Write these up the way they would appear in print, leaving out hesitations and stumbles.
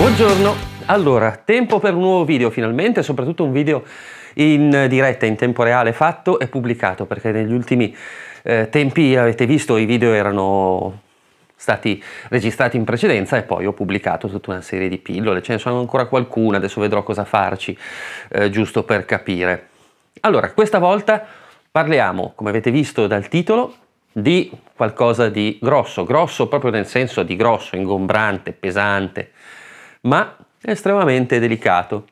Buongiorno, allora, tempo per un nuovo video finalmente, soprattutto un video in diretta, in tempo reale, fatto e pubblicato, perché negli ultimi tempi avete visto i video erano stati registrati in precedenza e poi ho pubblicato tutta una serie di pillole, ce ne sono ancora qualcuna, adesso vedrò cosa farci, giusto per capire. Allora, questa volta parliamo, come avete visto dal titolo, di qualcosa di grosso, grosso proprio nel senso di grosso, ingombrante, pesante, ma estremamente delicato.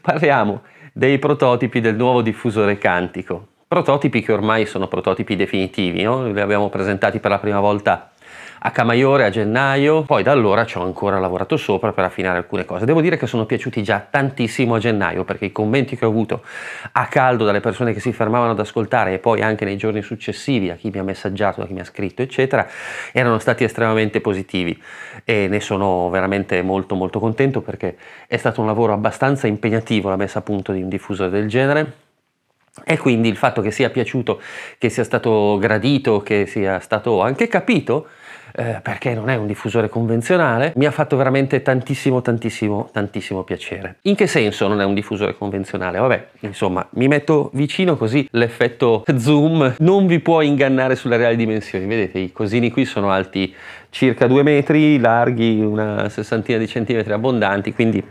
Parliamo dei prototipi del nuovo diffusore Quantico, prototipi che ormai sono prototipi definitivi, no? Li abbiamo presentati per la prima volta a Camaiore a gennaio, poi da allora ci ho ancora lavorato sopra per affinare alcune cose. Devo dire che sono piaciuti già tantissimo a gennaio, perché i commenti che ho avuto a caldo dalle persone che si fermavano ad ascoltare e poi anche nei giorni successivi a chi mi ha messaggiato, a chi mi ha scritto eccetera, erano stati estremamente positivi e ne sono veramente molto contento, perché è stato un lavoro abbastanza impegnativo la messa a punto di un diffusore del genere. E quindi il fatto che sia piaciuto, che sia stato gradito, che sia stato anche capito, perché non è un diffusore convenzionale, mi ha fatto veramente tantissimo piacere. In che senso non è un diffusore convenzionale? Vabbè, insomma, mi metto vicino così l'effetto zoom non vi può ingannare sulle reali dimensioni. Vedete, i cosini qui sono alti circa 2 metri, larghi una sessantina di centimetri abbondanti, quindi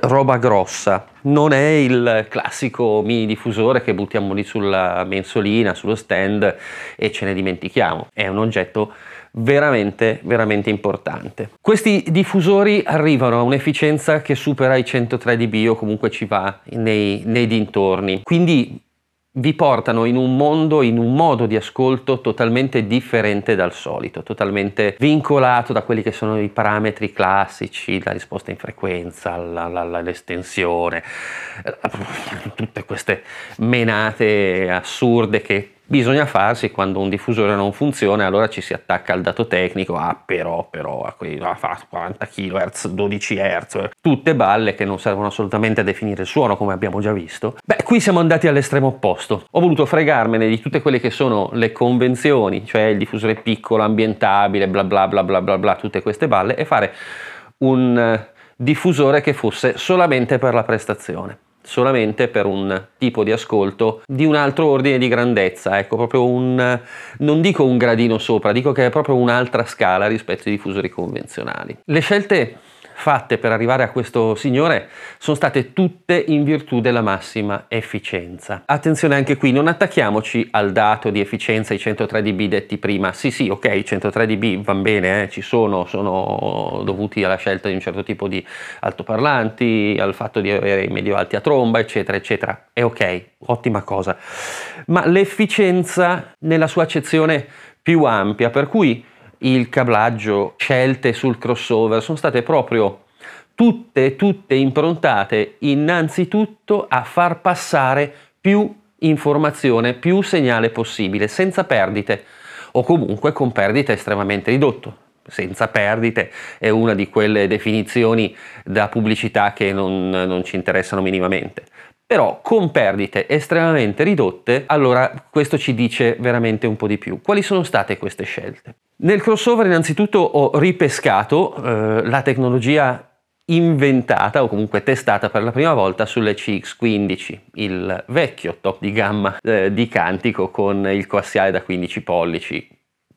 roba grossa. Non è il classico mini diffusore che buttiamo lì sulla mensolina, sullo stand e ce ne dimentichiamo. È un oggetto veramente importante. Questi diffusori arrivano a un'efficienza che supera i 103 dB o comunque ci va nei dintorni, quindi vi portano in un mondo, in un modo di ascolto totalmente differente dal solito, totalmente vincolato da quelli che sono i parametri classici, la risposta in frequenza, l'estensione, tutte queste menate assurde che bisogna farsi quando un diffusore non funziona. Allora ci si attacca al dato tecnico, però fa 40 kHz, 12 Hz, tutte balle che non servono assolutamente a definire il suono, come abbiamo già visto. Beh, qui siamo andati all'estremo opposto. Ho voluto fregarmene di tutte quelle che sono le convenzioni, cioè il diffusore piccolo, ambientabile, bla bla bla bla bla bla, tutte queste balle, e fare un diffusore che fosse solamente per la prestazione, solamente per un tipo di ascolto di un altro ordine di grandezza, ecco, proprio non dico un gradino sopra, dico che è proprio un'altra scala rispetto ai diffusori convenzionali. Le scelte fatte per arrivare a questo signore sono state tutte in virtù della massima efficienza. Attenzione anche qui, non attacchiamoci al dato di efficienza, i 103 dB detti prima. Sì, ok, i 103 dB van bene, ci sono dovuti alla scelta di un certo tipo di altoparlanti, al fatto di avere i medio-alti a tromba, eccetera, eccetera. È ok, ottima cosa. Ma l'efficienza nella sua accezione più ampia, per cui il cablaggio, scelte sul crossover sono state proprio tutte improntate innanzitutto a far passare più informazione, più segnale possibile, senza perdite, o comunque con perdite estremamente ridotto. Senza perdite è una di quelle definizioni da pubblicità che non ci interessano minimamente. Però con perdite estremamente ridotte, allora questo ci dice veramente un po' di più. Quali sono state queste scelte? Nel crossover innanzitutto ho ripescato la tecnologia inventata o comunque testata per la prima volta sulle CX15, il vecchio top di gamma di Quantico con il coassiale da 15 pollici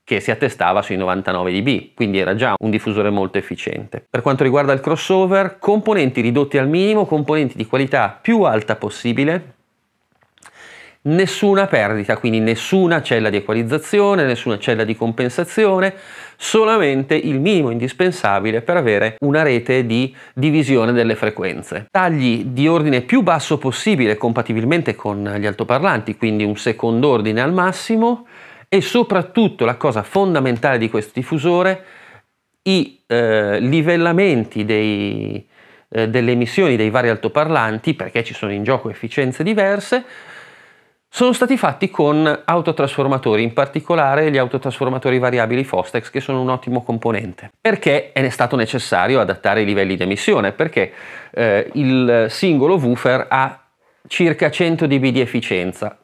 che si attestava sui 99 dB, quindi era già un diffusore molto efficiente. Per quanto riguarda il crossover, componenti ridotti al minimo, componenti di qualità più alta possibile, nessuna perdita, quindi nessuna cella di equalizzazione, nessuna cella di compensazione, solamente il minimo indispensabile per avere una rete di divisione delle frequenze. Tagli di ordine più basso possibile compatibilmente con gli altoparlanti, quindi un secondo ordine al massimo, e soprattutto la cosa fondamentale di questo diffusore, i livellamenti delle emissioni dei vari altoparlanti, perché ci sono in gioco efficienze diverse, sono stati fatti con autotrasformatori, in particolare gli autotrasformatori variabili Fostex, che sono un ottimo componente. Perché è stato necessario adattare i livelli di emissione? Perché il singolo woofer ha circa 100 dB di efficienza.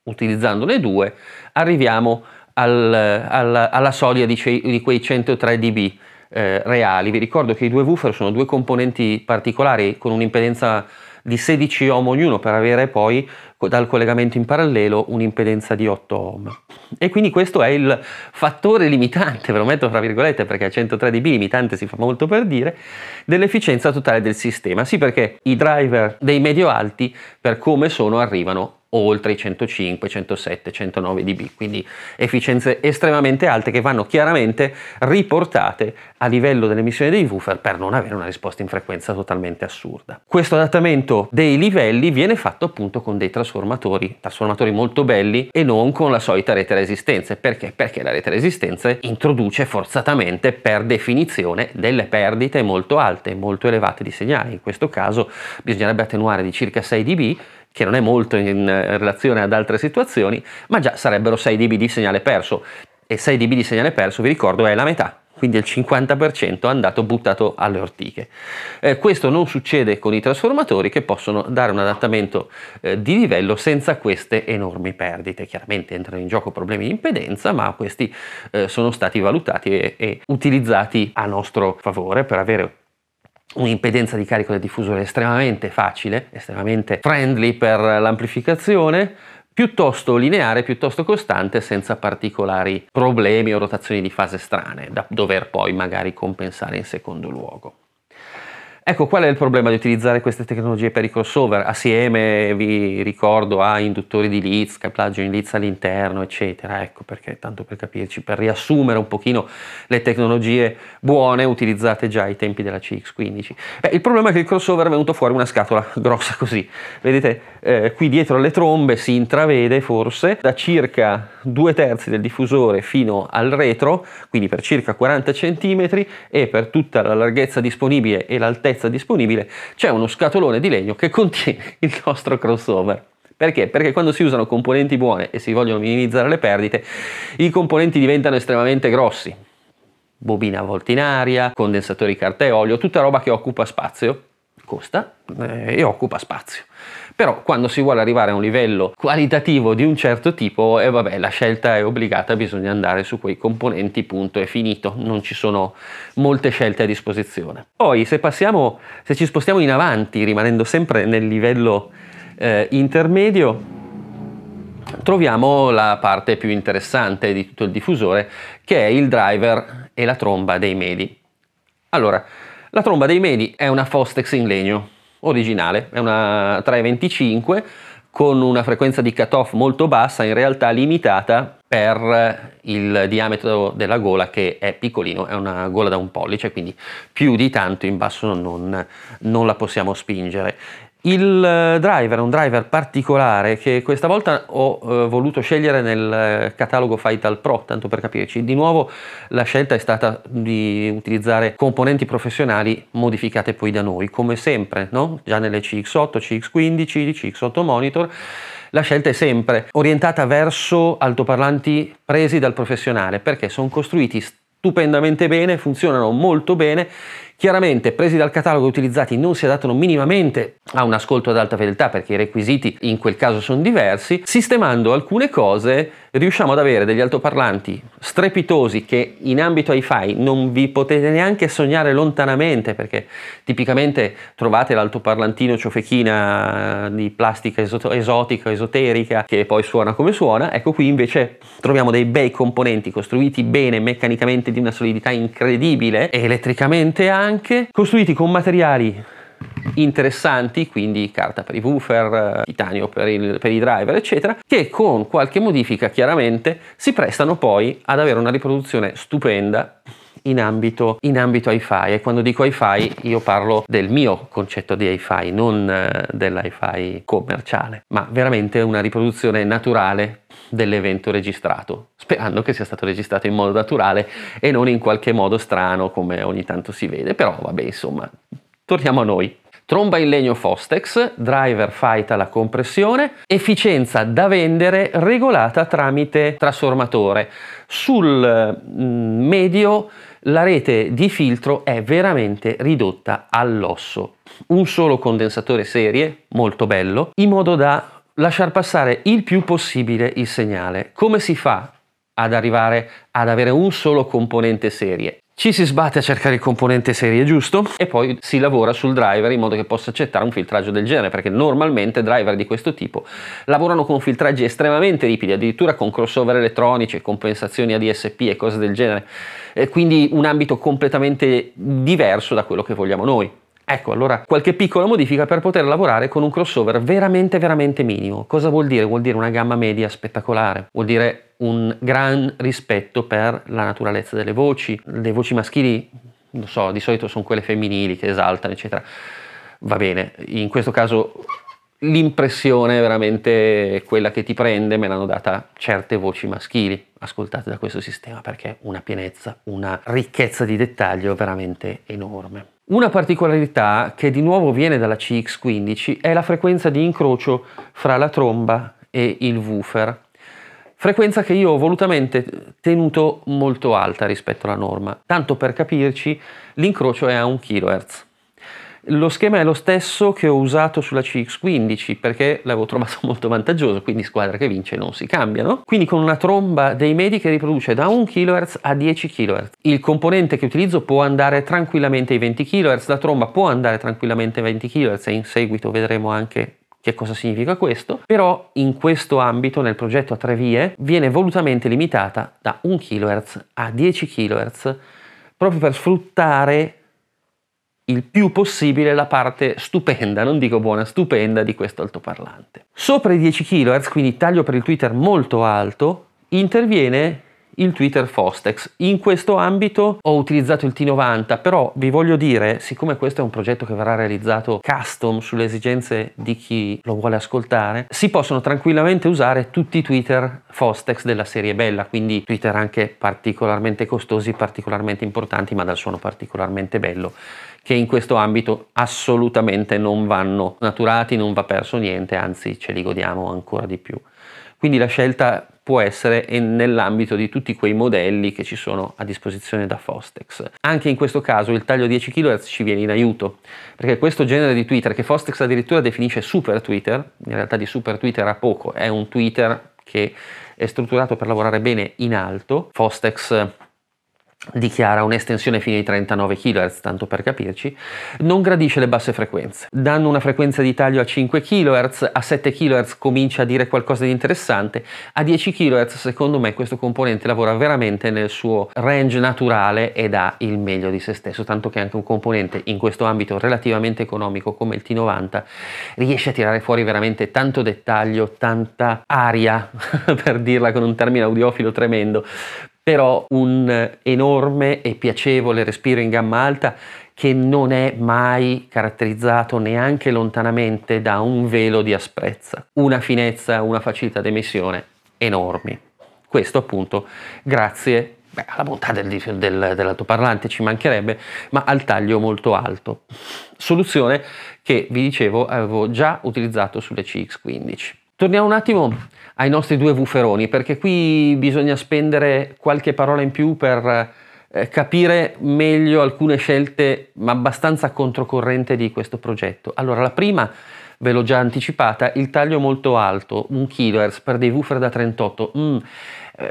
Utilizzandone due arriviamo alla soglia di quei 103 dB reali. Vi ricordo che i due woofer sono due componenti particolari con un'impedenza di 16 ohm ognuno, per avere poi dal collegamento in parallelo un'impedenza di 8 ohm. E quindi questo è il fattore limitante, ve lo metto fra virgolette perché a 103 dB limitante si fa molto per dire, dell'efficienza totale del sistema. Sì, perché i driver dei medio-alti, per come sono, arrivano oltre i 105, 107, 109 dB, quindi efficienze estremamente alte che vanno chiaramente riportate a livello dell'emissione dei woofer per non avere una risposta in frequenza totalmente assurda. Questo adattamento dei livelli viene fatto appunto con dei trasformatori molto belli e non con la solita rete resistenze. Perché? Perché la rete resistenze introduce forzatamente, per definizione, delle perdite molto alte, molto elevate di segnale. In questo caso bisognerebbe attenuare di circa 6 dB, che non è molto in relazione ad altre situazioni, ma già sarebbero 6 dB di segnale perso, e 6 dB di segnale perso, vi ricordo, è la metà, quindi il 50% andato buttato alle ortiche. Questo non succede con i trasformatori, che possono dare un adattamento di livello senza queste enormi perdite. Chiaramente entrano in gioco problemi di impedenza, ma questi sono stati valutati e utilizzati a nostro favore per avere un'impedenza di carico del diffusore estremamente facile, estremamente friendly per l'amplificazione, piuttosto lineare, piuttosto costante, senza particolari problemi o rotazioni di fase strane da dover poi magari compensare in secondo luogo. Ecco, qual è il problema di utilizzare queste tecnologie per i crossover assieme, vi ricordo, a induttori di Leeds, caplaggio in Leeds all'interno, eccetera. Ecco perché, tanto per capirci, per riassumere un pochino le tecnologie buone utilizzate già ai tempi della CX15. Il problema è che il crossover è venuto fuori una scatola grossa così. Vedete, qui dietro alle trombe si intravede forse da circa 2/3 del diffusore fino al retro, quindi per circa 40 cm, e per tutta la larghezza disponibile e l'altezza disponibile c'è uno scatolone di legno che contiene il nostro crossover. Perché? Perché quando si usano componenti buone e si vogliono minimizzare le perdite, i componenti diventano estremamente grossi. Bobina a voltinaria, condensatori carta e olio, tutta roba che occupa spazio, costa e occupa spazio. Però quando si vuole arrivare a un livello qualitativo di un certo tipo, vabbè, la scelta è obbligata, bisogna andare su quei componenti, punto, è finito, non ci sono molte scelte a disposizione. Poi se ci spostiamo in avanti, rimanendo sempre nel livello intermedio, troviamo la parte più interessante di tutto il diffusore, che è il driver e la tromba dei medi. Allora, la tromba dei medi è una Fostex in legno originale, è una 325 con una frequenza di cutoff molto bassa, in realtà limitata per il diametro della gola, che è piccolino, è una gola da 1 pollice, quindi più di tanto in basso non la possiamo spingere. Il driver è un driver particolare che questa volta ho voluto scegliere nel catalogo Vital Pro, tanto per capirci. Di nuovo la scelta è stata di utilizzare componenti professionali modificate poi da noi, come sempre, no? Già nelle CX8, CX15, CX8 Monitor, la scelta è sempre orientata verso altoparlanti presi dal professionale, perché sono costruiti stupendamente bene, funzionano molto bene. Chiaramente presi dal catalogo e utilizzati non si adattano minimamente a un ascolto ad alta fedeltà, perché i requisiti in quel caso sono diversi. Sistemando alcune cose riusciamo ad avere degli altoparlanti strepitosi che in ambito hi-fi non vi potete neanche sognare lontanamente, perché tipicamente trovate l'altoparlantino ciofechina di plastica esotica, esoterica, che poi suona come suona. Ecco, qui invece troviamo dei bei componenti costruiti bene, meccanicamente di una solidità incredibile e elettricamente anche, costruiti con materiali interessanti, quindi carta per i woofer, titanio per i driver, eccetera, che con qualche modifica chiaramente si prestano poi ad avere una riproduzione stupenda in ambito hi-fi. E quando dico hi-fi io parlo del mio concetto di hi-fi, non dell'hi-fi commerciale, ma veramente una riproduzione naturale dell'evento registrato, sperando che sia stato registrato in modo naturale e non in qualche modo strano come ogni tanto si vede. Però vabbè, insomma, torniamo a noi. Tromba in legno Fostex, driver Vital a compressione, efficienza da vendere regolata tramite trasformatore. Sul medio la rete di filtro è veramente ridotta all'osso. Un solo condensatore serie, molto bello, in modo da lasciar passare il più possibile il segnale. Come si fa ad arrivare ad avere un solo componente serie? ci si sbatte a cercare il componente serie giusto e poi si lavora sul driver in modo che possa accettare un filtraggio del genere, perché normalmente driver di questo tipo lavorano con filtraggi estremamente ripidi, addirittura con crossover elettronici, compensazioni ADSP e cose del genere, quindi un ambito completamente diverso da quello che vogliamo noi. Ecco, allora qualche piccola modifica per poter lavorare con un crossover veramente minimo. Cosa vuol dire? Vuol dire una gamma media spettacolare, vuol dire un gran rispetto per la naturalezza delle voci. Le voci maschili, lo so, di solito sono quelle femminili che esaltano, eccetera. Va bene, in questo caso l'impressione è veramente quella che ti prende, me l'hanno data certe voci maschili ascoltate da questo sistema, perché una pienezza, una ricchezza di dettaglio veramente enorme. Una particolarità che di nuovo viene dalla CX15 è la frequenza di incrocio fra la tromba e il woofer, frequenza che io ho volutamente tenuto molto alta rispetto alla norma. Tanto per capirci, l'incrocio è a 1 kHz. Lo schema è lo stesso che ho usato sulla CX15 perché l'avevo trovato molto vantaggioso, quindi squadra che vince non si cambia, no? Quindi con una tromba dei medi che riproduce da 1 kHz a 10 kHz. Il componente che utilizzo può andare tranquillamente ai 20 kHz, la tromba può andare tranquillamente ai 20 kHz e in seguito vedremo anche che cosa significa questo, però in questo ambito, nel progetto a 3 vie, viene volutamente limitata da 1 kHz a 10 kHz proprio per sfruttare il più possibile la parte stupenda, non dico buona, stupenda di questo altoparlante. Sopra i 10 kHz, quindi taglio per il tweeter molto alto, interviene il tweeter Fostex. In questo ambito ho utilizzato il T90, però vi voglio dire, siccome questo è un progetto che verrà realizzato custom sulle esigenze di chi lo vuole ascoltare, si possono tranquillamente usare tutti i tweeter Fostex della serie bella, quindi tweeter anche particolarmente costosi, particolarmente importanti, ma dal suono particolarmente bello, che in questo ambito assolutamente non vanno snaturati, non va perso niente, anzi ce li godiamo ancora di più. Quindi la scelta può essere nell'ambito di tutti quei modelli che ci sono a disposizione da Fostex. Anche in questo caso il taglio 10 kHz ci viene in aiuto, perché questo genere di tweeter, che Fostex addirittura definisce super tweeter, in realtà di super tweeter ha poco, è un tweeter che è strutturato per lavorare bene in alto. Fostex dichiara un'estensione fino ai 39 kHz, tanto per capirci, non gradisce le basse frequenze. Danno una frequenza di taglio a 5 kHz, a 7 kHz comincia a dire qualcosa di interessante, a 10 kHz secondo me questo componente lavora veramente nel suo range naturale e dà il meglio di se stesso, tanto che anche un componente in questo ambito relativamente economico come il T90 riesce a tirare fuori veramente tanto dettaglio, tanta aria, per dirla con un termine audiofilo tremendo, però un enorme e piacevole respiro in gamma alta che non è mai caratterizzato neanche lontanamente da un velo di asprezza, una finezza, una facilità d'emissione enormi. Questo appunto grazie alla bontà dell'altoparlante, ci mancherebbe, ma al taglio molto alto. Soluzione che vi dicevo avevo già utilizzato sulle CX15. Torniamo un attimo ai nostri due wooferoni, perché qui bisogna spendere qualche parola in più per capire meglio alcune scelte ma abbastanza controcorrente di questo progetto. Allora, la prima ve l'ho già anticipata, il taglio molto alto, 1 kHz per dei woofer da 38,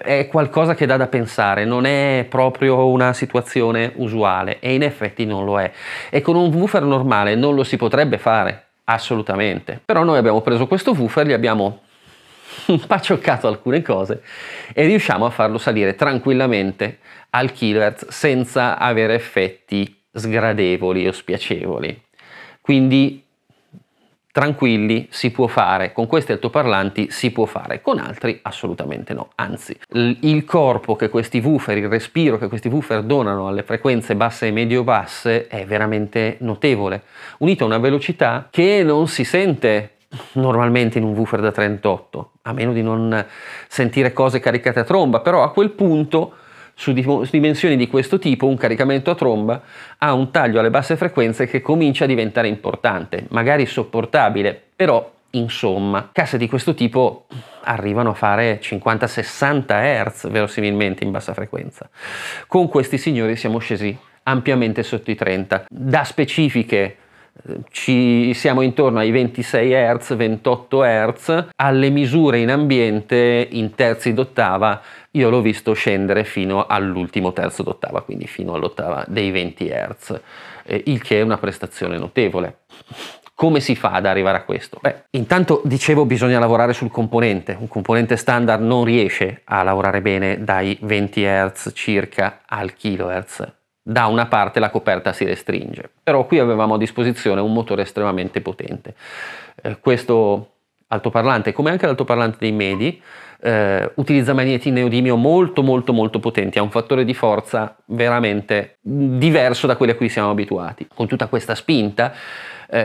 è qualcosa che dà da pensare, non è proprio una situazione usuale e in effetti non lo è. E con un woofer normale non lo si potrebbe fare. Assolutamente, però noi abbiamo preso questo woofer, gli abbiamo pacioccato alcune cose e riusciamo a farlo salire tranquillamente al kilohertz senza avere effetti sgradevoli o spiacevoli. Quindi tranquilli, si può fare, con questi altoparlanti si può fare, con altri assolutamente no, anzi il corpo che questi woofer, il respiro che questi woofer donano alle frequenze basse e medio-basse è veramente notevole, unito a una velocità che non si sente normalmente in un woofer da 38, a meno di non sentire cose caricate a tromba, però a quel punto su dimensioni di questo tipo un caricamento a tromba ha un taglio alle basse frequenze che comincia a diventare importante, magari sopportabile, però insomma casse di questo tipo arrivano a fare 50-60 Hz verosimilmente in bassa frequenza. Con questi signori siamo scesi ampiamente sotto i 30. Da specifiche ci siamo intorno ai 26 Hz, 28 Hz, alle misure in ambiente in terzi d'ottava io l'ho visto scendere fino all'ultimo terzo d'ottava, quindi fino all'ottava dei 20 Hz, il che è una prestazione notevole. Come si fa ad arrivare a questo? Beh, intanto dicevo bisogna lavorare sul componente. Un componente standard non riesce a lavorare bene dai 20 Hz circa al kHz. Da una parte la coperta si restringe, però qui avevamo a disposizione un motore estremamente potente. Questo altoparlante, come anche l'altoparlante dei medi, utilizza magneti in neodimio molto potenti, ha un fattore di forza veramente diverso da quelli a cui siamo abituati. Con tutta questa spinta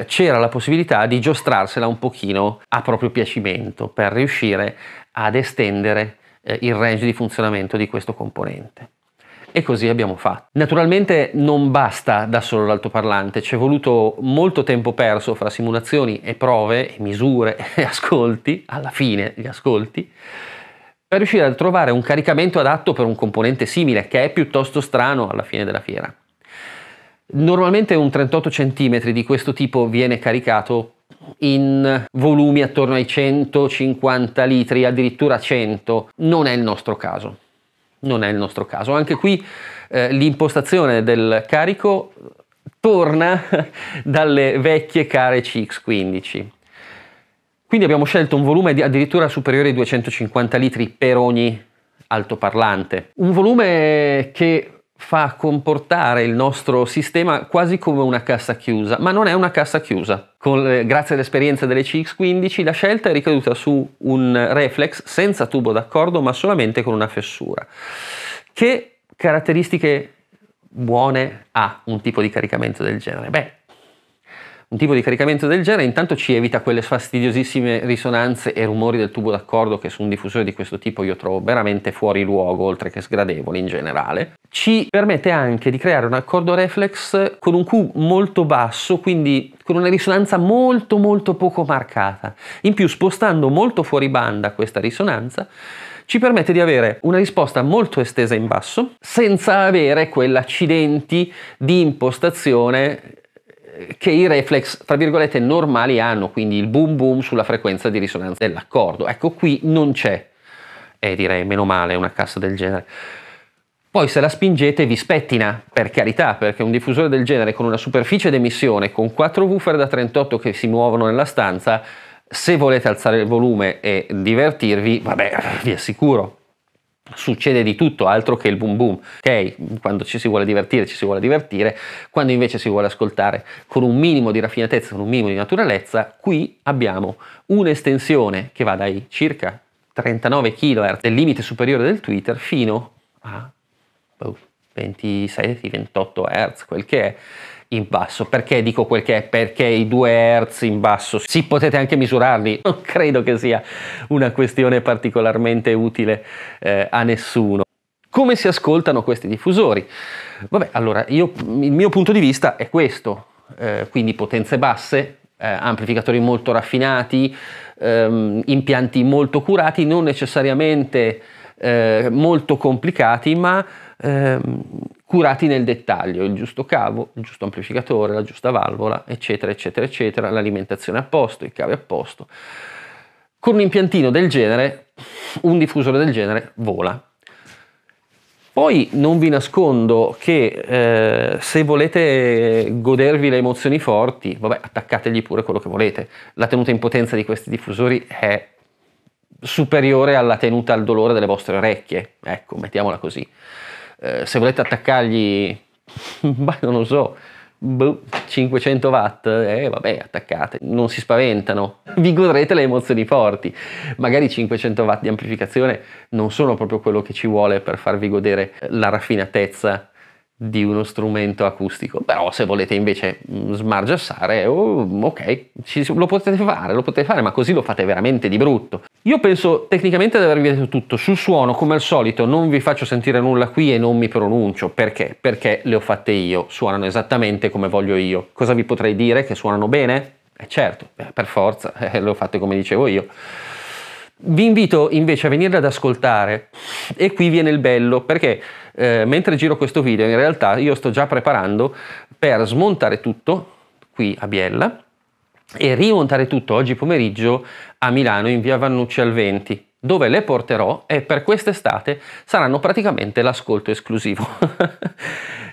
c'era la possibilità di giostrarsela un pochino a proprio piacimento per riuscire ad estendere il range di funzionamento di questo componente. E così abbiamo fatto. Naturalmente non basta da solo l'altoparlante, ci è voluto molto tempo perso fra simulazioni e prove, e misure e ascolti, alla fine gli ascolti, per riuscire a trovare un caricamento adatto per un componente simile, che è piuttosto strano alla fine della fiera. Normalmente un 38 cm di questo tipo viene caricato in volumi attorno ai 150 litri, addirittura 100. Non è il nostro caso. Non è il nostro caso. Anche qui l'impostazione del carico torna dalle vecchie care CX15. Quindi abbiamo scelto un volume addirittura superiore ai 250 litri per ogni altoparlante. Un volume che fa comportare il nostro sistema quasi come una cassa chiusa, ma non è una cassa chiusa. Grazie all'esperienza delle CX15 la scelta è ricaduta su un reflex senza tubo d'accordo ma solamente con una fessura. Che caratteristiche buone ha un tipo di caricamento del genere? Beh, un tipo di caricamento del genere intanto ci evita quelle fastidiosissime risonanze e rumori del tubo d'accordo che su un diffusore di questo tipo io trovo veramente fuori luogo, oltre che sgradevoli in generale. Ci permette anche di creare un accordo reflex con un Q molto basso, quindi con una risonanza molto poco marcata. In più, spostando molto fuori banda questa risonanza, ci permette di avere una risposta molto estesa in basso, senza avere quell'accidenti di impostazione che i reflex, tra virgolette, normali hanno, quindi il boom boom sulla frequenza di risonanza dell'accordo. Ecco, qui non c'è, e direi meno male una cassa del genere. Poi se la spingete vi spettina, per carità, perché un diffusore del genere con una superficie d'emissione, con 4 woofer da 38 che si muovono nella stanza, se volete alzare il volume e divertirvi, vabbè, vi assicuro, succede di tutto, altro che il boom boom. Ok, quando ci si vuole divertire, quando invece si vuole ascoltare con un minimo di raffinatezza, con un minimo di naturalezza, qui abbiamo un'estensione che va dai circa 39 kHz, del limite superiore del tweeter, fino a 26-28 Hz, quel che è in basso. Perché dico quel che è? Perché i 2 Hz in basso, sì, potete anche misurarli, non credo che sia una questione particolarmente utile a nessuno. Come si ascoltano questi diffusori? Vabbè, allora, il mio punto di vista è questo, quindi potenze basse, amplificatori molto raffinati, impianti molto curati, non necessariamente molto complicati, ma curati nel dettaglio, il giusto cavo, il giusto amplificatore, la giusta valvola, eccetera, l'alimentazione a posto, i cavi a posto. Con un impiantino del genere, un diffusore del genere vola. Poi non vi nascondo che se volete godervi le emozioni forti, vabbè, attaccategli pure quello che volete. La tenuta in potenza di questi diffusori è superiore alla tenuta al dolore delle vostre orecchie, ecco, mettiamola così. Se volete attaccargli, non lo so, 500 watt, vabbè, attaccate, non si spaventano, vi godrete le emozioni forti. Magari 500 watt di amplificazione non sono proprio quello che ci vuole per farvi godere la raffinatezza di uno strumento acustico, però se volete invece smargiassare, ok, lo potete fare, ma così lo fate veramente di brutto. Io penso tecnicamente di avervi detto tutto. Sul suono, come al solito, non vi faccio sentire nulla qui e non mi pronuncio. Perché? Perché le ho fatte io, suonano esattamente come voglio io. Cosa vi potrei dire? Che suonano bene? Certo, per forza, le ho fatte come dicevo io. Vi invito invece a venirle ad ascoltare, e qui viene il bello, perché mentre giro questo video in realtà io sto già preparando per smontare tutto, qui a Biella e rimontare tutto oggi pomeriggio a Milano in via Vannucci al 20, dove le porterò e per quest'estate saranno praticamente l'ascolto esclusivo.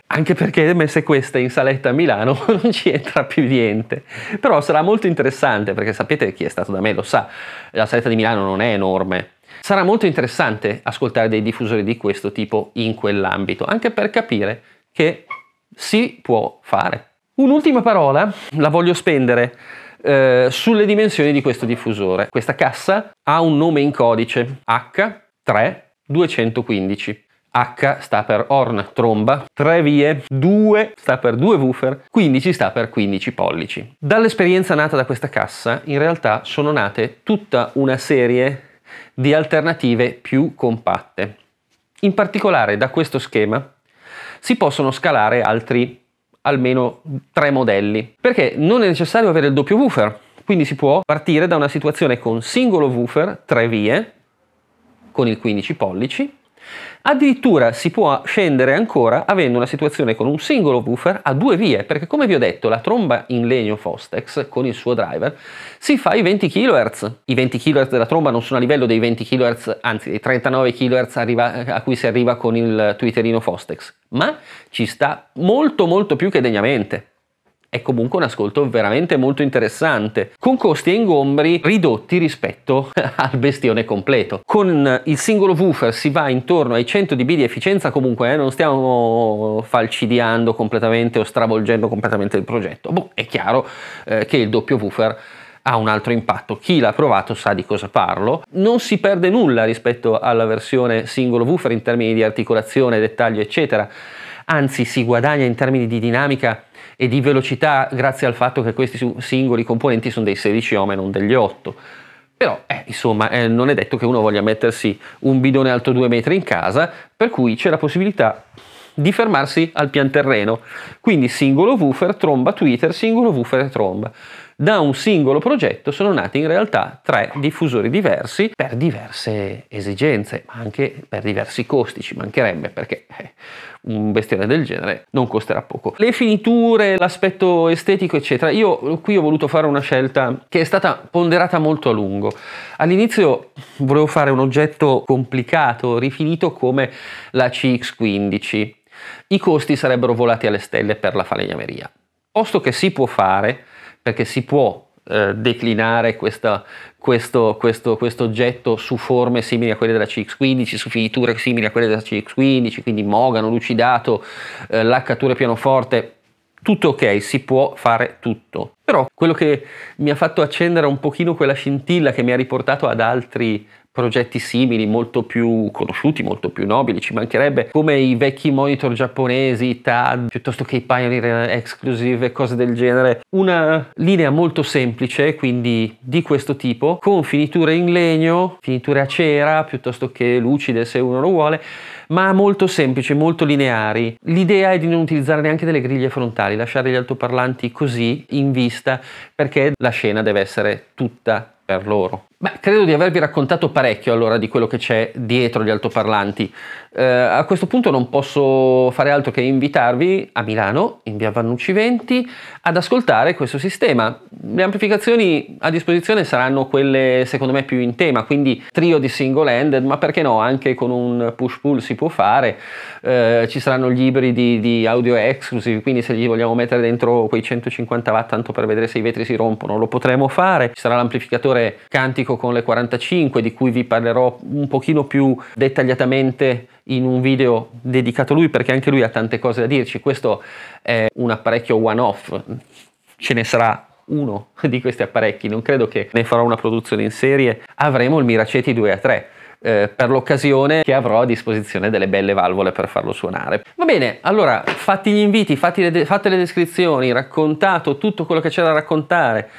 Anche perché messe queste in saletta a Milano non ci entra più niente, però sarà molto interessante perché sapete, chi è stato da me lo sa, la saletta di Milano non è enorme. Sarà molto interessante ascoltare dei diffusori di questo tipo in quell'ambito, anche per capire che si può fare. Un'ultima parola la voglio spendere sulle dimensioni di questo diffusore. Questa cassa ha un nome in codice H3215. H sta per horn, tromba, 3 vie, 2 sta per 2 woofer, 15 sta per 15 pollici. Dall'esperienza nata da questa cassa, in realtà sono nate tutta una serie di alternative più compatte. In particolare da questo schema si possono scalare altri almeno 3 modelli, perché non è necessario avere il doppio woofer, quindi si può partire da una situazione con singolo woofer, 3 vie, con il 15 pollici. Addirittura si può scendere ancora avendo una situazione con un singolo woofer a 2 vie, perché come vi ho detto la tromba in legno Fostex con il suo driver si fa i 20 kHz. I 20 kHz della tromba non sono a livello dei 20 kHz, anzi dei 39 kHz a cui si arriva con il twitterino Fostex, ma ci sta molto più che degnamente. È comunque un ascolto veramente molto interessante, con costi e ingombri ridotti rispetto al bestione completo. Con il singolo woofer si va intorno ai 100 dB di efficienza comunque, non stiamo falcidiando completamente o stravolgendo completamente il progetto. Boh, è chiaro che il doppio woofer ha un altro impatto, chi l'ha provato sa di cosa parlo. Non si perde nulla rispetto alla versione singolo woofer in termini di articolazione, dettaglio eccetera, anzi si guadagna in termini di dinamica e di velocità grazie al fatto che questi singoli componenti sono dei 16 ohm e non degli 8. Però insomma non è detto che uno voglia mettersi un bidone alto 2 metri in casa, per cui c'è la possibilità di fermarsi al pian terreno, quindi singolo woofer, tromba tweeter, singolo woofer e tromba. Da un singolo progetto sono nati in realtà 3 diffusori diversi per diverse esigenze, ma anche per diversi costi, ci mancherebbe, perché un bestione del genere non costerà poco. Le finiture, l'aspetto estetico eccetera, io qui ho voluto fare una scelta che è stata ponderata molto a lungo. All'inizio volevo fare un oggetto complicato, rifinito come la CX15. I costi sarebbero volati alle stelle per la falegnameria. Posto che si può fare, perché si può declinare questo oggetto su forme simili a quelle della CX15, su finiture simili a quelle della CX15, quindi mogano, lucidato, laccature pianoforte, tutto ok, si può fare tutto. Però quello che mi ha fatto accendere un pochino quella scintilla che mi ha riportato ad altri progetti simili, molto più conosciuti, molto più nobili, ci mancherebbe, come i vecchi monitor giapponesi, TAD, piuttosto che i Pioneer Exclusive e cose del genere. Una linea molto semplice, quindi di questo tipo, con finiture in legno, finiture a cera, piuttosto che lucide se uno lo vuole, ma molto semplici, molto lineari. L'idea è di non utilizzare neanche delle griglie frontali, lasciare gli altoparlanti così in vista, perché la scena deve essere tutta per loro. Beh, credo di avervi raccontato parecchio allora di quello che c'è dietro gli altoparlanti. A questo punto non posso fare altro che invitarvi a Milano, in via Vannucci 20, ad ascoltare questo sistema. Le amplificazioni a disposizione saranno quelle secondo me più in tema, quindi trio di single handed, ma perché no, anche con un push pull si può fare. Ci saranno gli ibridi di audio exclusive, quindi se gli vogliamo mettere dentro quei 150 watt tanto per vedere se i vetri si rompono lo potremo fare. Ci sarà l'amplificatore cantico con le 45 di cui vi parlerò un pochino più dettagliatamente in un video dedicato a lui, perché anche lui ha tante cose da dirci. Questo è un apparecchio one off, ce ne sarà uno di questi apparecchi, non credo che ne farò una produzione in serie. Avremo il Miraceti 2A3 per l'occasione, che avrò a disposizione delle belle valvole per farlo suonare. Va bene, allora fatti gli inviti, fatte le descrizioni, raccontato tutto quello che c'è da raccontare.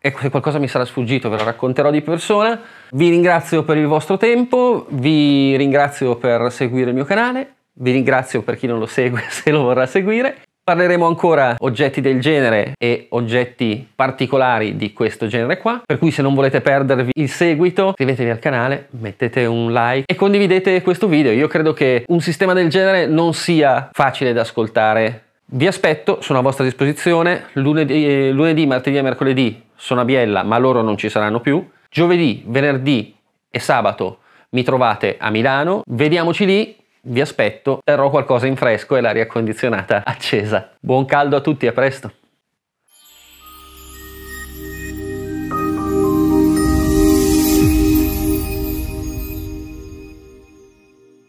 Ecco, se qualcosa mi sarà sfuggito ve lo racconterò di persona. Vi ringrazio per il vostro tempo, vi ringrazio per seguire il mio canale, vi ringrazio per chi non lo segue se lo vorrà seguire. Parleremo ancora oggetti del genere e oggetti particolari di questo genere qua, per cui se non volete perdervi il seguito iscrivetevi al canale, mettete un like e condividete questo video. Io credo che un sistema del genere non sia facile da ascoltare Vi aspetto, sono a vostra disposizione. Lunedì, martedì e mercoledì sono a Biella, ma loro non ci saranno più. Giovedì, venerdì e sabato mi trovate a Milano. Vediamoci lì, vi aspetto. Terrò qualcosa in fresco e l'aria condizionata accesa. Buon caldo a tutti, a presto!